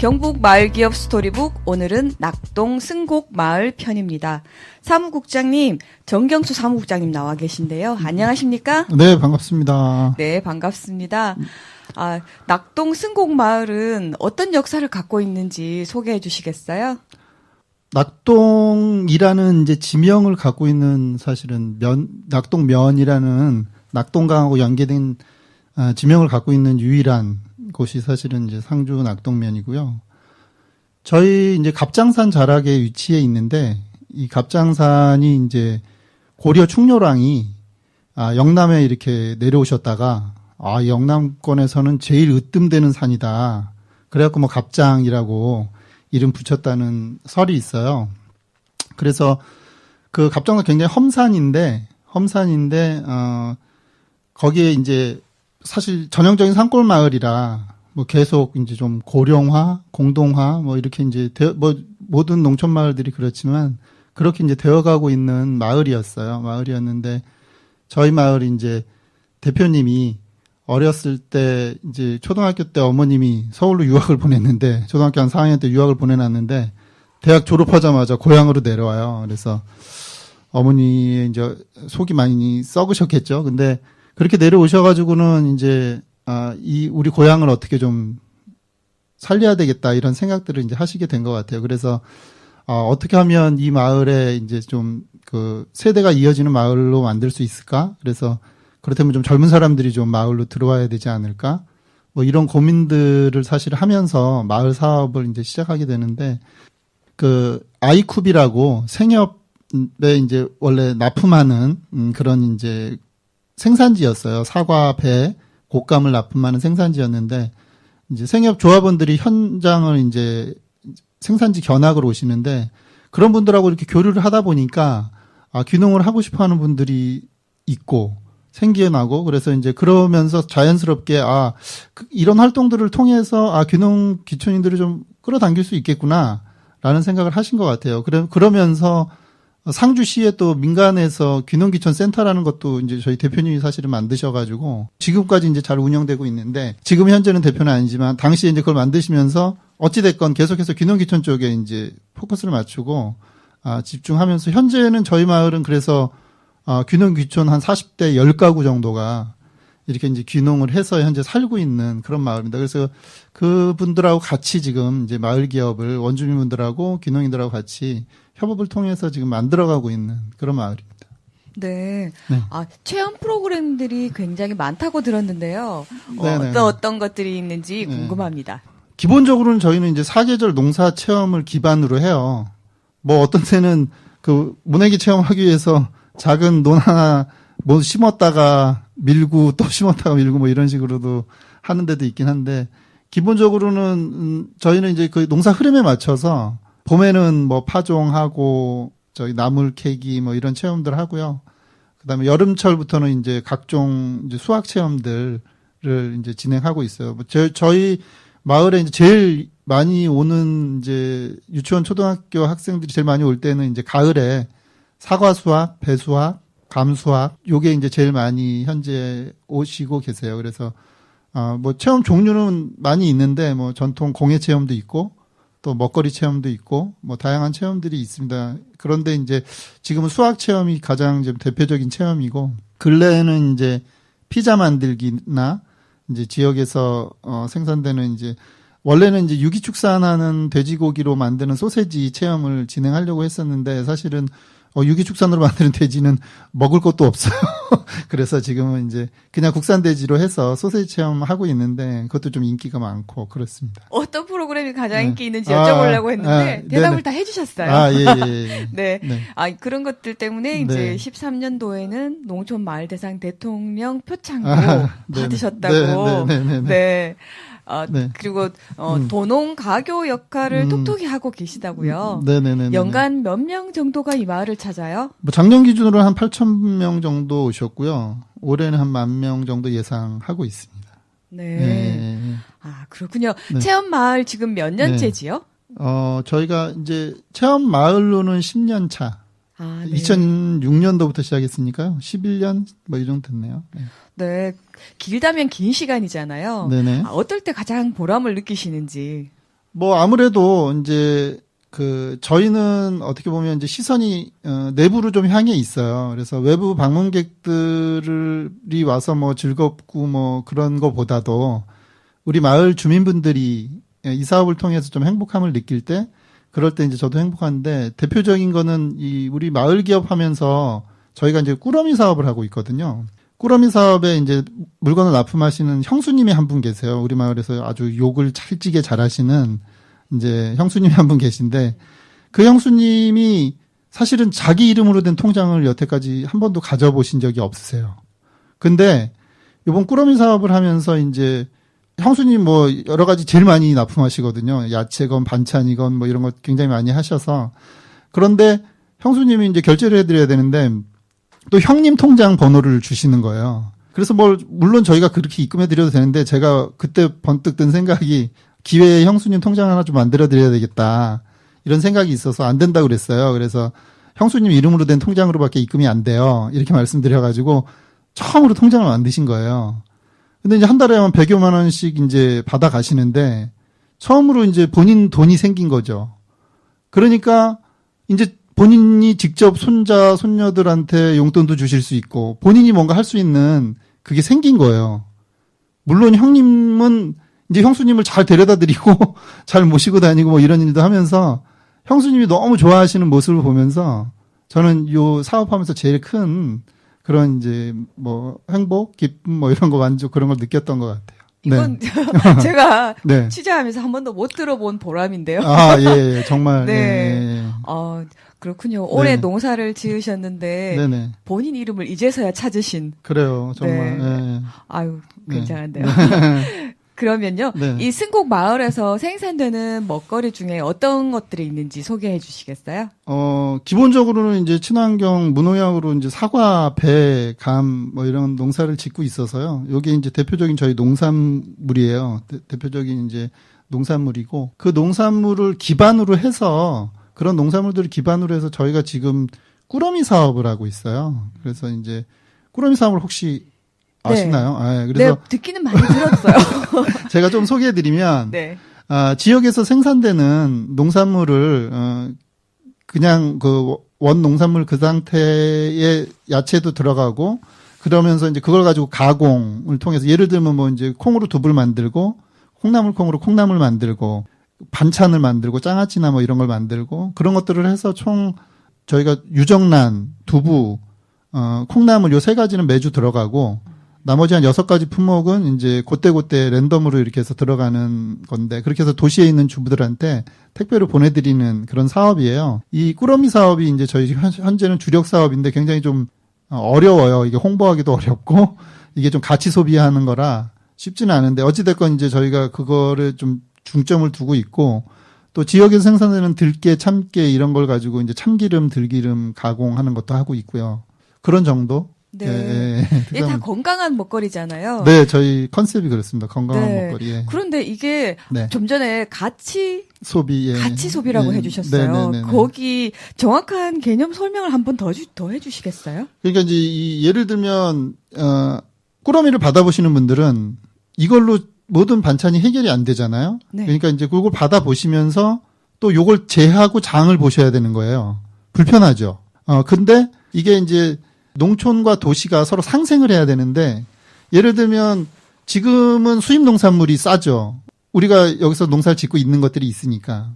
경북 마을기업 스토리북, 오늘은 낙동 승곡 마을 편입니다. 사무국장님, 정경수 사무국장님 나와 계신데요. 안녕하십니까? 네, 반갑습니다. 네, 반갑습니다. 낙동 승곡 마을은 어떤 역사를 갖고 있는지 소개해 주시겠어요? 낙동이라는 이제 지명을 갖고 있는 사실은 낙동면이라는 낙동강하고 연계된 지명을 갖고 있는 유일한 곳이 사실은 이제 상주 낙동면이고요. 저희 이제 갑장산 자락에 위치해 있는데, 이 갑장산이 이제 고려 충렬왕이 영남에 이렇게 내려오셨다가 영남권에서는 제일 으뜸되는 산이다. 그래갖고 뭐 갑장이라고 이름 붙였다는 설이 있어요. 그래서 그 갑장산 굉장히 험산인데 거기에 이제 사실 전형적인 산골 마을이라 뭐 계속 이제 좀 고령화, 공동화 뭐 이렇게 이제 모든 농촌 마을들이 그렇지만 그렇게 이제 되어가고 있는 마을이었는데 저희 마을이 이제 대표님이 어렸을 때 이제 초등학교 때 어머님이 서울로 유학을 보냈는데 초등학교 한 4학년 때 유학을 보내놨는데 대학 졸업하자마자 고향으로 내려와요. 그래서 어머니의 이제 속이 많이 썩으셨겠죠. 근데 그렇게 내려오셔가지고는 이제 우리 고향을 어떻게 좀 살려야 되겠다 이런 생각들을 이제 하시게 된 것 같아요. 그래서 어떻게 하면 이 마을에 이제 좀 그 세대가 이어지는 마을로 만들 수 있을까? 그래서 그렇다면 좀 젊은 사람들이 좀 마을로 들어와야 되지 않을까? 뭐 이런 고민들을 사실 하면서 마을 사업을 이제 시작하게 되는데 그 아이쿱이라고 생협에 이제 원래 납품하는 그런 이제 생산지였어요. 사과, 배, 곶감을 납품하는 생산지였는데 이제 생협 조합원들이 현장을 이제 생산지 견학을 오시는데 그런 분들하고 이렇게 교류를 하다 보니까 귀농을 하고 싶어 하는 분들이 있고 생겨나고 그래서 이제 그러면서 자연스럽게 이런 활동들을 통해서 귀농 귀촌인들을 좀 끌어당길 수 있겠구나라는 생각을 하신 것 같아요. 그러면서 상주시에 또 민간에서 귀농귀촌 센터라는 것도 이제 저희 대표님이 사실은 만드셔가지고 지금까지 이제 잘 운영되고 있는데 지금 현재는 대표는 아니지만 당시에 이제 그걸 만드시면서 어찌됐건 계속해서 귀농귀촌 쪽에 이제 포커스를 맞추고 집중하면서 현재는 저희 마을은 그래서 귀농귀촌 한 40대 10가구 정도가 이렇게 이제 귀농을 해서 현재 살고 있는 그런 마을입니다. 그래서 그분들하고 같이 지금 이제 마을 기업을 원주민분들하고 귀농인들하고 같이 협업을 통해서 지금 만들어가고 있는 그런 마을입니다. 네. 체험 프로그램들이 굉장히 많다고 들었는데요. 어떤 것들이 있는지 궁금합니다. 기본적으로는 저희는 이제 사계절 농사 체험을 기반으로 해요. 뭐 어떤 때는 그 모내기 체험하기 위해서 작은 논 하나 뭐 심었다가 밀고 또 심었다가 밀고 뭐 이런 식으로도 하는 데도 있긴 한데 기본적으로는 저희는 이제 그 농사 흐름에 맞춰서 봄에는 뭐 파종하고 저희 나물 캐기 뭐 이런 체험들 하고요. 그다음에 여름철부터는 이제 각종 이제 수학 체험들을 이제 진행하고 있어요. 저희 마을에 이제 제일 많이 오는 이제 유치원 초등학교 학생들이 제일 많이 올 때는 이제 가을에 사과 수학, 배 수학, 감 수학 요게 이제 제일 많이 현재 오시고 계세요. 그래서 뭐 체험 종류는 많이 있는데 뭐 전통 공예 체험도 있고 또 먹거리 체험도 있고 뭐 다양한 체험들이 있습니다. 그런데 이제 지금은 수학 체험이 가장 좀 대표적인 체험이고 근래에는 이제 피자 만들기나 이제 지역에서 생산되는 이제 원래는 이제 유기축산하는 돼지고기로 만드는 소세지 체험을 진행하려고 했었는데 사실은 유기축산으로 만드는 돼지는 먹을 것도 없어요. 그래서 지금은 이제 그냥 국산 돼지로 해서 소세지 체험하고 있는데 그것도 좀 인기가 많고 그렇습니다. 어떤 프로그램이 가장 인기 있는지 여쭤보려고 했는데 대답을 다 해주셨어요. 예. 네. 그런 것들 때문에 이제 13년도에는 농촌 마을 대상 대통령 표창도 받으셨다고. 네. 그리고 도농 가교 역할을 톡톡히 하고 계시다고요. 네네네. 연간 몇 명 정도가 이 마을을 찾아요? 뭐 작년 기준으로 한 8,000명 정도 오셨고요. 올해는 한 10,000명 정도 예상하고 있습니다. 네. 그렇군요. 체험 마을 지금 몇 년째지요? 저희가 이제 체험 마을로는 10년 차. 2006년도부터 시작했으니까요. 11년 뭐 이 정도 됐네요. 네. 길다면 긴 시간이잖아요. 네네. 어떨 때 가장 보람을 느끼시는지. 뭐 아무래도 이제 저희는 어떻게 보면 이제 시선이 내부로 좀 향해 있어요. 그래서 외부 방문객들이 와서 뭐 즐겁고 뭐 그런 거보다도 우리 마을 주민분들이 이 사업을 통해서 좀 행복함을 느낄 때 그럴 때 이제 저도 행복한데 대표적인 거는 이 우리 마을 기업 하면서 저희가 이제 꾸러미 사업을 하고 있거든요. 꾸러미 사업에 이제 물건을 납품하시는 형수님이 한 분 계세요. 우리 마을에서 아주 욕을 찰지게 잘하시는 이제 형수님이 한 분 계신데 그 형수님이 사실은 자기 이름으로 된 통장을 여태까지 한 번도 가져보신 적이 없으세요. 근데 이번 꾸러미 사업을 하면서 이제 형수님 뭐 여러 가지 제일 많이 납품하시거든요. 야채건 반찬이건 뭐 이런 거 굉장히 많이 하셔서 그런데 형수님이 이제 결제를 해드려야 되는데 또 형님 통장 번호를 주시는 거예요. 그래서 물론 저희가 그렇게 입금해드려도 되는데 제가 그때 번뜩 든 생각이 기회에 형수님 통장 하나 좀 만들어드려야 되겠다. 이런 생각이 있어서 안 된다고 그랬어요. 그래서 형수님 이름으로 된 통장으로밖에 입금이 안 돼요. 이렇게 말씀드려가지고 처음으로 통장을 만드신 거예요. 근데 이제 한 달에 한 100여만 원씩 이제 받아 가시는데 처음으로 이제 본인 돈이 생긴 거죠. 그러니까 이제 본인이 직접 손자, 손녀들한테 용돈도 주실 수 있고 본인이 뭔가 할 수 있는 그게 생긴 거예요. 물론 형님은 이제 형수님을 잘 데려다 드리고 잘 모시고 다니고 뭐 이런 일도 하면서 형수님이 너무 좋아하시는 모습을 보면서 저는 요 사업하면서 제일 큰 그런 이제 뭐 행복, 기쁨 뭐 이런 거 만족 그런 걸 느꼈던 것 같아요. 이건 제가 네. 취재하면서 한 번도 못 들어본 보람인데요. 아, 예, 정말. 네. 예. 그렇군요. 올해 네. 농사를 지으셨는데 네네. 본인 이름을 이제서야 찾으신. 그래요, 정말. 네. 예. 아유, 네. 굉장한데요. 그러면요, 네. 이 승곡 마을에서 생산되는 먹거리 중에 어떤 것들이 있는지 소개해 주시겠어요? 기본적으로는 이제 친환경 무농약으로 이제 사과, 배, 감 뭐 이런 농사를 짓고 있어서요. 여기 이제 대표적인 저희 농산물이에요. 대표적인 이제 농산물이고 그 농산물을 기반으로 해서 그런 농산물들을 기반으로 해서 저희가 지금 꾸러미 사업을 하고 있어요. 그래서 이제 꾸러미 사업을 혹시 아시나요? 네. 네, 그래서 네, 듣기는 많이 들었어요. 제가 좀 소개해드리면 네. 지역에서 생산되는 농산물을 그냥 그 원 농산물 그 상태의 야채도 들어가고 그러면서 이제 그걸 가지고 가공을 통해서 예를 들면 뭐 이제 콩으로 두부를 만들고 콩나물 콩으로 콩나물 만들고 반찬을 만들고 장아찌나 뭐 이런 걸 만들고 그런 것들을 해서 총 저희가 유정란, 두부, 콩나물 요 세 가지는 매주 들어가고 나머지 한 6가지 품목은 이제 그때그때 랜덤으로 이렇게 해서 들어가는 건데 그렇게 해서 도시에 있는 주부들한테 택배로 보내드리는 그런 사업이에요. 이 꾸러미 사업이 이제 저희 현재는 주력 사업인데 굉장히 좀 어려워요. 이게 홍보하기도 어렵고 이게 좀 가치 소비하는 거라 쉽지는 않은데 어찌됐건 이제 저희가 그거를 좀 중점을 두고 있고 또 지역에서 생산되는 들깨, 참깨 이런 걸 가지고 이제 참기름, 들기름 가공하는 것도 하고 있고요. 그런 정도? 네. 예. 이게 다 건강한 먹거리잖아요. 네, 저희 컨셉이 그렇습니다. 건강한 네. 먹거리. 예. 그런데 이게 네. 좀 전에 가치 소비, 예. 소비라고 예. 해주셨어요. 네네네네. 거기 정확한 개념 설명을 한 번 더 해주시겠어요? 그러니까 이제 예를 들면 꾸러미를 받아보시는 분들은 이걸로 모든 반찬이 해결이 안 되잖아요. 네. 그러니까 이제 그걸 받아보시면서 또 요걸 재하고 장을 보셔야 되는 거예요. 불편하죠. 근데 이게 이제 농촌과 도시가 서로 상생을 해야 되는데 예를 들면 지금은 수입 농산물이 싸죠. 우리가 여기서 농사를 짓고 있는 것들이 있으니까.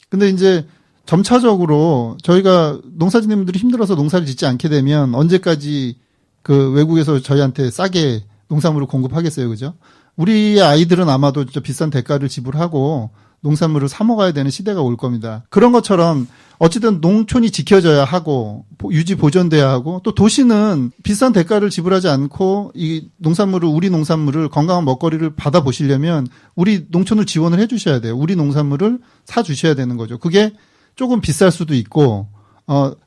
근데 이제 점차적으로 저희가 농사 짓는 분들이 힘들어서 농사를 짓지 않게 되면 언제까지 그 외국에서 저희한테 싸게 농산물을 공급하겠어요. 그죠? 우리의 아이들은 아마도 진짜 비싼 대가를 지불하고 농산물을 사 먹어야 되는 시대가 올 겁니다. 그런 것처럼 어쨌든 농촌이 지켜져야 하고 유지 보존돼야 하고 또 도시는 비싼 대가를 지불하지 않고 이 농산물을 우리 농산물을 건강한 먹거리를 받아보시려면 우리 농촌을 지원을 해 주셔야 돼요. 우리 농산물을 사 주셔야 되는 거죠. 그게 조금 비쌀 수도 있고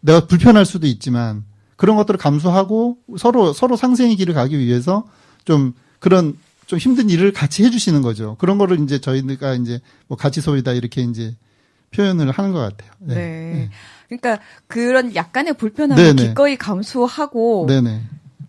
내가 불편할 수도 있지만 그런 것들을 감수하고 서로 상생의 길을 가기 위해서 좀 그런 좀 힘든 일을 같이 해주시는 거죠. 그런 거를 이제 저희가 이제 뭐 가치 소비다 이렇게 이제 표현을 하는 것 같아요. 네. 네. 그러니까 그런 약간의 불편함을 네네. 기꺼이 감수하고 네네.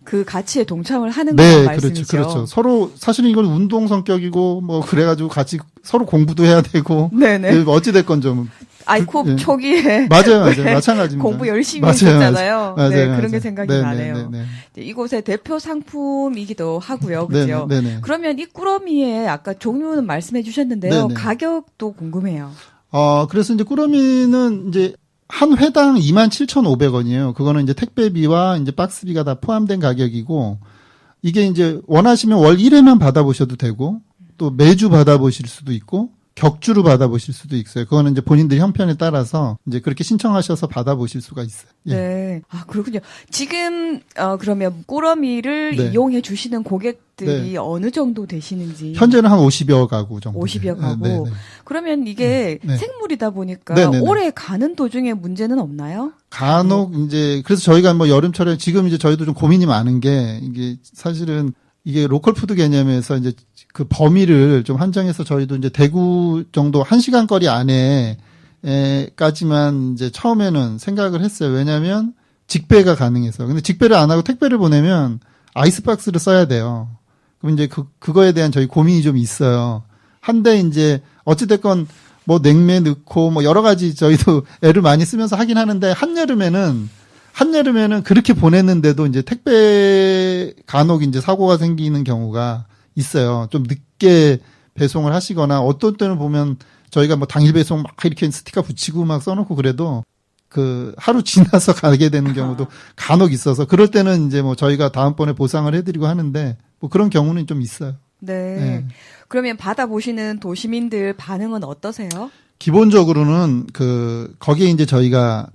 그 가치에 동참을 하는 네, 거란 말씀이죠. 그렇죠. 서로 사실은 이건 운동 성격이고 뭐 그래가지고 같이 서로 공부도 해야 되고. 네네. 어찌됐건 좀. 아이콥 예. 초기에 맞아요. 마찬가지입니다. 공부 열심히 맞아요. 했었잖아요. 맞아요. 네, 맞아요. 그런 게 생각이 나네요. 네. 이곳의 대표 상품이기도 하고요. 그죠? 네네. 그러면 이 꾸러미의 아까 종류는 말씀해 주셨는데요. 네네. 가격도 궁금해요. 그래서 이제 꾸러미는 이제 한 회당 27,500원이에요. 그거는 이제 택배비와 이제 박스비가 다 포함된 가격이고, 이게 이제 원하시면 월 1회만 받아보셔도 되고, 또 매주 받아보실 수도 있고, 격주로 받아보실 수도 있어요. 그거는 이제 본인들 형편에 따라서 이제 그렇게 신청하셔서 받아보실 수가 있어요. 예. 네. 아, 그렇군요. 지금, 그러면 꾸러미를 네. 이용해 주시는 고객들이 네. 어느 정도 되시는지. 현재는 한 50여 가구 정도. 50여 가구. 네. 그러면 이게 네. 생물이다 보니까 네네네. 오래 가는 도중에 문제는 없나요? 간혹 이제 그래서 저희가 뭐 여름철에 지금 이제 저희도 좀 고민이 많은 게 이게 사실은 이게 로컬 푸드 개념에서 이제 그 범위를 좀 한정해서 저희도 이제 대구 정도 1시간 거리 안에 까지만 이제 처음에는 생각을 했어요. 왜냐하면 직배가 가능해서. 근데 직배를 안 하고 택배를 보내면 아이스박스를 써야 돼요. 그럼 이제 그거에 대한 저희 고민이 좀 있어요. 한데 이제 어찌됐건 뭐 냉매 넣고 뭐 여러 가지 저희도 애를 많이 쓰면서 하긴 하는데 한여름에는 그렇게 보냈는데도 이제 택배 간혹 이제 사고가 생기는 경우가 있어요. 좀 늦게 배송을 하시거나 어떤 때는 보면 저희가 뭐 당일 배송 막 이렇게 스티커 붙이고 막 써놓고 그래도 그 하루 지나서 가게 되는 경우도 간혹 있어서 그럴 때는 이제 뭐 저희가 다음번에 보상을 해드리고 하는데 뭐 그런 경우는 좀 있어요. 네. 네. 그러면 받아보시는 도시민들 반응은 어떠세요? 기본적으로는 거기에 이제 저희가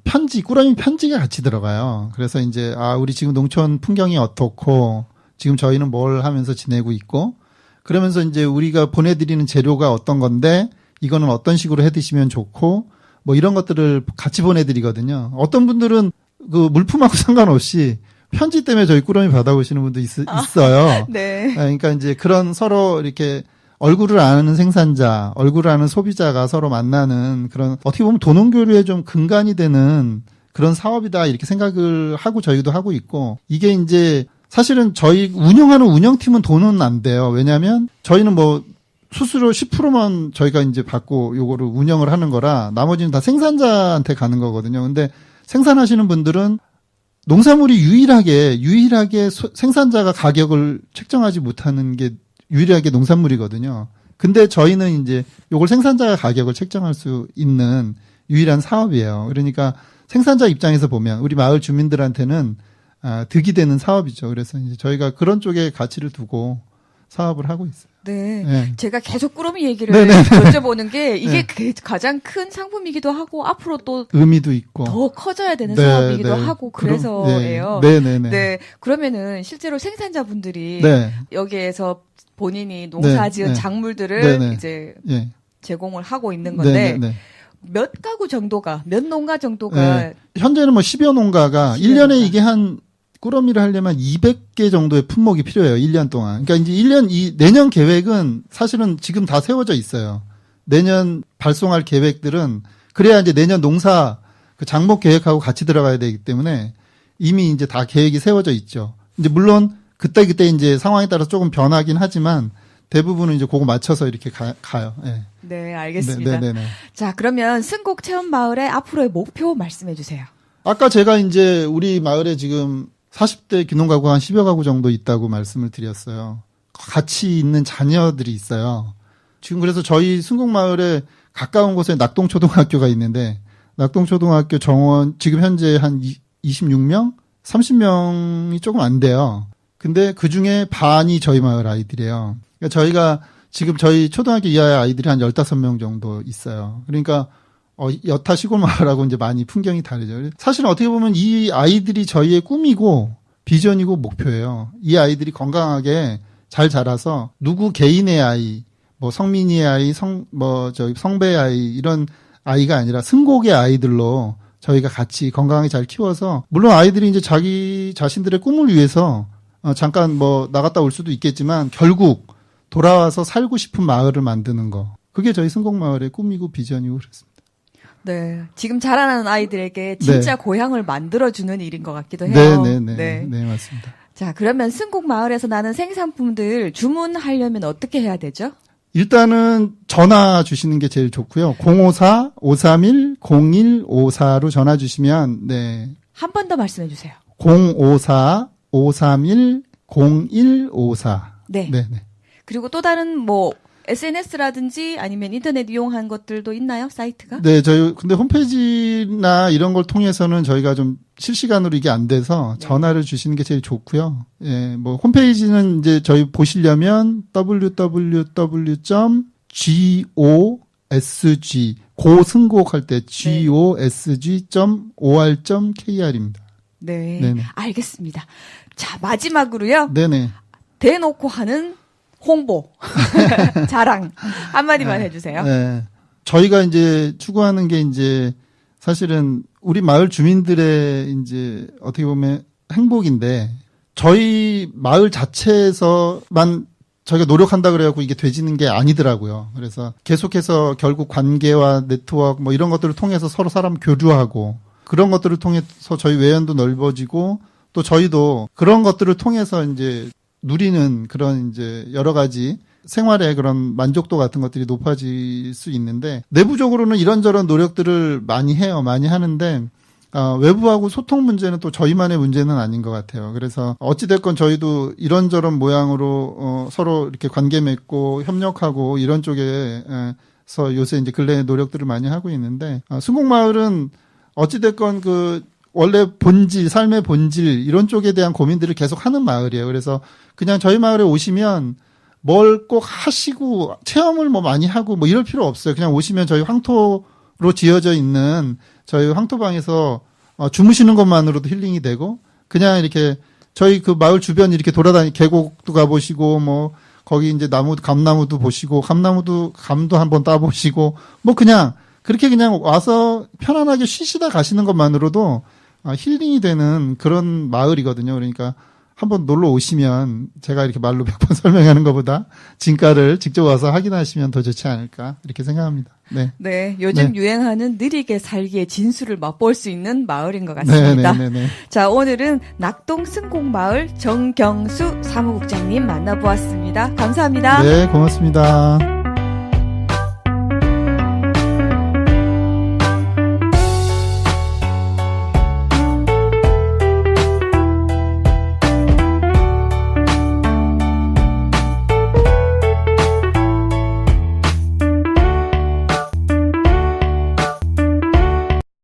꾸러미 편지가 같이 들어가요. 그래서 이제, 우리 지금 농촌 풍경이 어떻고, 지금 저희는 뭘 하면서 지내고 있고, 그러면서 이제 우리가 보내드리는 재료가 어떤 건데, 이거는 어떤 식으로 해 드시면 좋고, 뭐 이런 것들을 같이 보내드리거든요. 어떤 분들은 그 물품하고 상관없이 편지 때문에 저희 꾸러미 받아보시는 분도 있어요. 네. 그러니까 이제 그런 서로 이렇게 얼굴을 아는 생산자, 얼굴을 아는 소비자가 서로 만나는 그런 어떻게 보면 도농교류의 좀 근간이 되는 그런 사업이다 이렇게 생각을 하고 저희도 하고 있고 이게 이제 사실은 저희 운영하는 운영팀은 돈은 안 돼요. 왜냐하면 저희는 뭐 수수료 10%만 저희가 이제 받고 요거를 운영을 하는 거라 나머지는 다 생산자한테 가는 거거든요. 근데 생산하시는 분들은 농산물이 유일하게 생산자가 가격을 책정하지 못하는 게 유일하게 농산물이거든요. 근데 저희는 이제 요걸 생산자가 가격을 책정할 수 있는 유일한 사업이에요. 그러니까 생산자 입장에서 보면 우리 마을 주민들한테는 득이 되는 사업이죠. 그래서 이제 저희가 그런 쪽에 가치를 두고 사업을 하고 있어요. 네. 네. 제가 계속 꾸러미 얘기를 네네네. 여쭤보는 게 이게 네. 가장 큰 상품이기도 하고 앞으로 또 의미도 있고 더 커져야 되는 네, 사업이기도 네. 하고 그래서예요. 네네네. 네. 그러면은 실제로 생산자분들이 네. 여기에서 본인이 농사지은 네. 작물들을 네네. 이제 예. 제공을 하고 있는 건데 네네네. 몇 가구 정도가 몇 농가 정도가 네. 현재는 뭐 10여 농가가 10여 1년에 농가. 이게 한 꾸러미를 하려면 200개 정도의 품목이 필요해요. 1년 동안. 그러니까 이제 내년 계획은 사실은 지금 다 세워져 있어요. 내년 발송할 계획들은 그래야 이제 내년 농사 그 장목 계획하고 같이 들어가야 되기 때문에 이미 이제 다 계획이 세워져 있죠. 이제 물론 그때 이제 상황에 따라서 조금 변하긴 하지만 대부분은 이제 그거 맞춰서 이렇게 가요. 예. 네, 알겠습니다. 네네네. 자, 그러면 승곡 체험 마을의 앞으로의 목표 말씀해 주세요. 아까 제가 이제 우리 마을에 지금 40대 귀농가구가 한 10여 가구 정도 있다고 말씀을 드렸어요. 같이 있는 자녀들이 있어요. 지금 그래서 저희 승곡마을에 가까운 곳에 낙동초등학교가 있는데 낙동초등학교 정원 지금 현재 한 26명? 30명이 조금 안 돼요. 근데 그중에 반이 저희 마을 아이들이에요. 그러니까 저희가 지금 저희 초등학교 이하의 아이들이 한 15명 정도 있어요. 그러니까 여타 시골 마을하고 이제 많이 풍경이 다르죠. 사실은 어떻게 보면 이 아이들이 저희의 꿈이고 비전이고 목표예요. 이 아이들이 건강하게 잘 자라서 누구 개인의 아이, 뭐 성민이의 아이, 성배의 아이 이런 아이가 아니라 승곡의 아이들로 저희가 같이 건강하게 잘 키워서 물론 아이들이 이제 자기 자신들의 꿈을 위해서 잠깐 뭐 나갔다 올 수도 있겠지만 결국 돌아와서 살고 싶은 마을을 만드는 거. 그게 저희 승곡마을의 꿈이고 비전이고 그렇습니다. 네. 지금 자라나는 아이들에게 진짜 네. 고향을 만들어주는 일인 것 같기도 해요. 네, 맞습니다. 자, 그러면 승곡마을에서 나는 생산품들 주문하려면 어떻게 해야 되죠? 일단은 전화 주시는 게 제일 좋고요. 054-531-0154로 전화 주시면 네. 한 번 더 말씀해 주세요. 054-531-0154. 네. 네, 네. 그리고 또 다른 뭐 SNS라든지 아니면 인터넷 이용한 것들도 있나요? 사이트가? 네, 저희 근데 홈페이지나 이런 걸 통해서는 저희가 좀 실시간으로 이게 안 돼서 네. 전화를 주시는 게 제일 좋고요. 예, 뭐 홈페이지는 이제 저희 보시려면 www.gosg 고승곡할 때 gosg.or.kr입니다. 네. 네네. 알겠습니다. 자, 마지막으로요. 네네. 대놓고 하는 홍보, 자랑 한마디만 해주세요. 네. 저희가 이제 추구하는 게 이제 사실은 우리 마을 주민들의 이제 어떻게 보면 행복인데 저희 마을 자체에서만 저희가 노력한다 그래갖고 이게 되지는 게 아니더라고요. 그래서 계속해서 결국 관계와 네트워크 뭐 이런 것들을 통해서 서로 사람 교류하고 그런 것들을 통해서 저희 외연도 넓어지고 또 저희도 그런 것들을 통해서 이제 누리는 그런 이제 여러 가지 생활의 그런 만족도 같은 것들이 높아질 수 있는데 내부적으로는 이런저런 노력들을 많이 해요. 많이 하는데 외부하고 소통 문제는 또 저희만의 문제는 아닌 것 같아요. 그래서 어찌됐건 저희도 이런저런 모양으로 서로 이렇게 관계 맺고 협력하고 이런 쪽에서 요새 이제 근래 노력들을 많이 하고 있는데 승곡마을은 어찌됐건 그 원래 본질, 삶의 본질 이런 쪽에 대한 고민들을 계속 하는 마을이에요. 그래서 그냥 저희 마을에 오시면 뭘 꼭 하시고 체험을 뭐 많이 하고 뭐 이럴 필요 없어요. 그냥 오시면 저희 황토로 지어져 있는 저희 황토방에서 주무시는 것만으로도 힐링이 되고 그냥 이렇게 저희 그 마을 주변 이렇게 계곡도 가보시고 뭐 거기 이제 감나무도 보시고 감도 한번 따보시고 뭐 그냥 그렇게 그냥 와서 편안하게 쉬시다 가시는 것만으로도 힐링이 되는 그런 마을이거든요. 그러니까 한번 놀러 오시면 제가 이렇게 말로 100번 설명하는 것보다 진가를 직접 와서 확인하시면 더 좋지 않을까 이렇게 생각합니다. 네. 네, 요즘 네. 유행하는 느리게 살기의 진수를 맛볼 수 있는 마을인 것 같습니다. 네. 자, 오늘은 낙동 승곡마을 정경수 사무국장님 만나보았습니다. 감사합니다. 네, 고맙습니다.